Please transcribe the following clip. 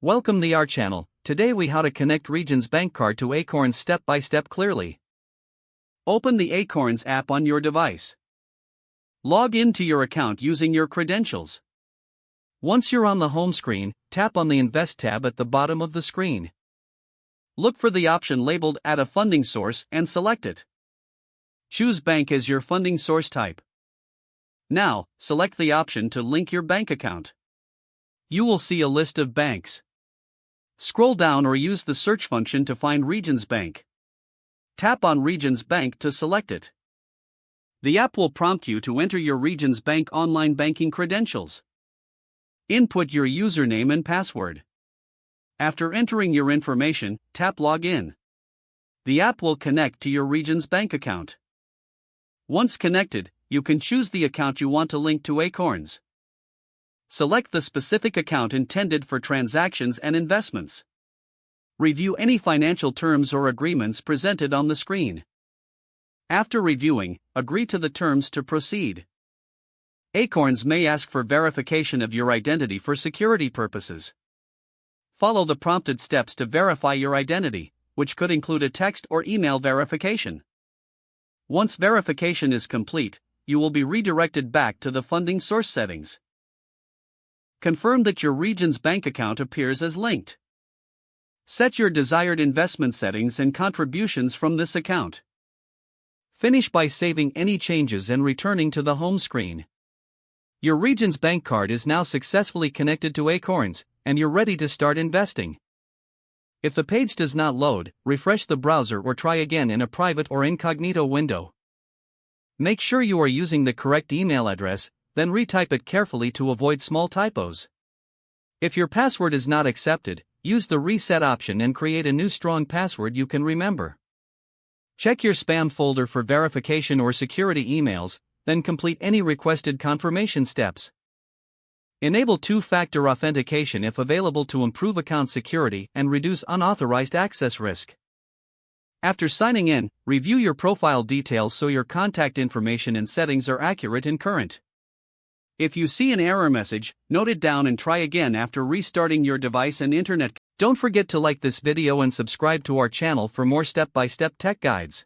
Welcome to our channel. Today we how to connect Regions bank card to Acorns step by step clearly. Open the Acorns app on your device. Log into your account using your credentials. Once you're on the home screen, tap on the Invest tab at the bottom of the screen. Look for the option labeled Add a funding source and select it. Choose bank as your funding source type. Now, select the option to link your bank account. You will see a list of banks. Scroll down or use the search function to find Regions Bank. Tap on Regions Bank to select it. The app will prompt you to enter your Regions Bank online banking credentials. Input your username and password. After entering your information, tap Login. The app will connect to your Regions Bank account. Once connected, you can choose the account you want to link to Acorns. Select the specific account intended for transactions and investments. Review any financial terms or agreements presented on the screen. After reviewing, agree to the terms to proceed. Acorns may ask for verification of your identity for security purposes. Follow the prompted steps to verify your identity, which could include a text or email verification. Once verification is complete, you will be redirected back to the funding source settings. Confirm that your Regions bank account appears as linked. Set your desired investment settings and contributions from this account. Finish by saving any changes and returning to the home screen. Your Regions bank card is now successfully connected to Acorns, and you're ready to start investing. If the page does not load, refresh the browser or try again in a private or incognito window. Make sure you are using the correct email address, then retype it carefully to avoid small typos. If your password is not accepted, use the reset option and create a new strong password you can remember. Check your spam folder for verification or security emails, then complete any requested confirmation steps. Enable two-factor authentication if available to improve account security and reduce unauthorized access risk. After signing in, review your profile details so your contact information and settings are accurate and current. If you see an error message, note it down and try again after restarting your device and internet. Don't forget to like this video and subscribe to our channel for more step-by-step tech guides.